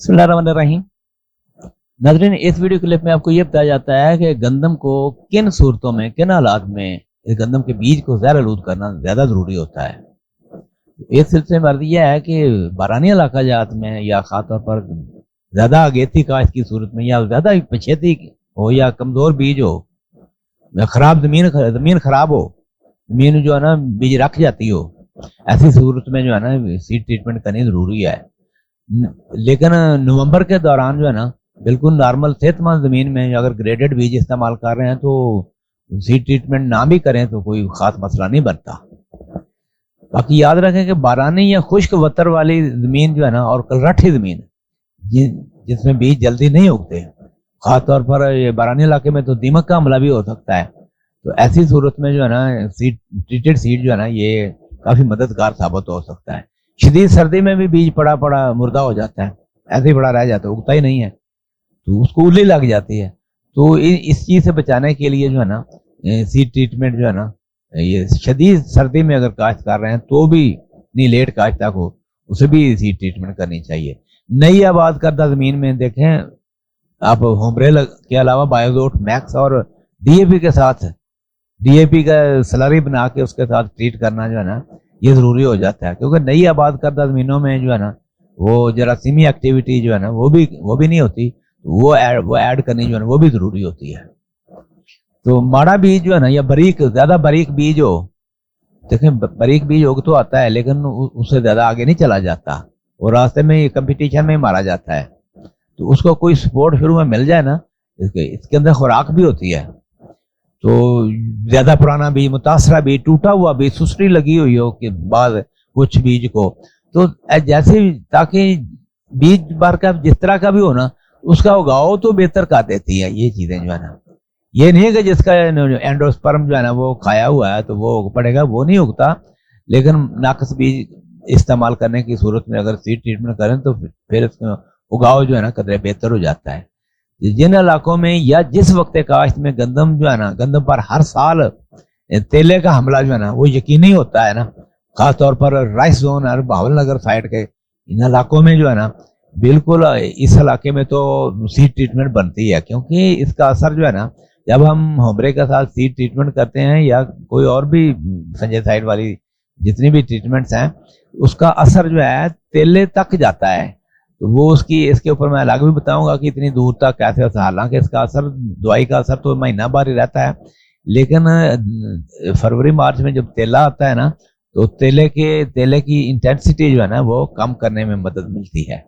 बिस्मिल्लाहिर्रहमानिर्रहीम। नाज़रीन, इस वीडियो क्लिप में आपको ये बताया जाता है कि गंदम को किन सूरतों में, किन हालात में इस गंदम के बीज को ज़हर आलूद करना ज़्यादा ज़रूरी होता है। इस सिलसिले में अर्ज़ यह है कि बारानी इलाका जात में या ख़ास तौर पर ज़्यादा अगेती काश्त की सूरत में या ज़्यादा पछेती हो या कमज़ोर बीज हो या ख़राब ज़मीन ख़राब हो, ज़मीन जो है ना बीज रख जाती हो, ऐसी सूरत में जो है ना सीड ट्रीटमेंट करनी ज़रूरी है। लेकिन नवंबर के दौरान जो है ना बिल्कुल नॉर्मल सेहतमंद ज़मीन में अगर ग्रेडेड बीज इस्तेमाल कर रहे हैं तो सीड ट्रीटमेंट ना भी करें तो कोई ख़ास मसला नहीं बनता। बाकी याद रखें कि बारानी या खुश्क वतर वाली ज़मीन जो है ना और कलरठी ज़मीन जिसमें बीज जल्दी नहीं उगते, ख़ास तौर पर ये बारानी इलाके में तो दीमक का हमला भी हो सकता है, तो ऐसी सूरत में जो है ना सीड ट्रीटेड सीड जो है ना ये काफ़ी मददगार साबित हो सकता है। शदीद सर्दी में भी बीज पड़ा पड़ा मुर्दा हो जाता है, ऐसे ही पड़ा रह जाता है, उगता ही नहीं है, तो उसको उल्ली लग जाती है। तो इस चीज़ से बचाने के लिए जो है ना सीड ट्रीटमेंट जो है ना ये शदीद सर्दी में अगर काश्त कर रहे हैं तो भी इतनी लेट काश्त तक हो उसे भी सीड ट्रीटमेंट करनी चाहिए। नई आबाद करदा ज़मीन में देखें आप होमरेल के अलावा बायोजोट मैक्स और डीएपी के साथ डीएपी का स्लरी बना के उसके साथ ट्रीट करना जो है ना ये ज़रूरी हो जाता है, क्योंकि नई आबाद करदा ज़मीनों में जो है ना वो जरासीमी एक्टिविटी जो है ना वो भी नहीं होती, वो ऐड करनी जो है ना वो भी ज़रूरी होती है। तो माड़ा बीज जो है ना या ज़्यादा बारीक बीज हो, देखें बारीक बीज उग तो आता है लेकिन उससे ज़्यादा आगे नहीं चला जाता और रास्ते में कंपटीशन में मारा जाता है, तो उसको कोई सपोर्ट शुरू में मिल जाए ना, इसके अंदर खुराक भी होती है। तो ज्यादा पुराना बीज, मुतासरा बीज, टूटा हुआ बीज, सुस्ती लगी हुई हो के बाद कुछ बीज को, तो जैसे ताकि बीज बार का जिस तरह का भी हो ना उसका उगाओ तो बेहतर का देती है ये चीजें जो है ना। ये नहीं है कि जिसका एंडोस्पर्म जो है ना वो खाया हुआ है तो वो उग पड़ेगा, वो नहीं उगता, लेकिन नाकस बीज इस्तेमाल करने की सूरत में अगर सीड ट्रीटमेंट करें तो फिर इसका उगाव जो है ना कदरे बेहतर हो जाता है। जिन इलाकों में या जिस वक्त काश्त में गंदम जो है ना, गंदम पर हर साल तेले का हमला जो है ना वो यकीनी होता है ना, खासतौर पर राइस जोन और भावल नगर साइड के इन इलाकों में जो है ना बिल्कुल इस इलाके में तो सीड ट्रीटमेंट बनती है, क्योंकि इसका असर जो है ना जब हम होमरे के साथ सीड ट्रीटमेंट करते हैं या कोई और भी संजय साइड वाली जितनी भी ट्रीटमेंट्स हैं उसका असर जो है तेले तक जाता है। तो वो इसके ऊपर मैं अलग भी बताऊंगा कि इतनी दूर तक कैसे असर, हालांकि इसका असर दवाई का असर तो महीना भर ही रहता है, लेकिन फरवरी मार्च में जब तेला आता है ना तो तेले की इंटेंसिटी जो है ना वो कम करने में मदद मिलती है।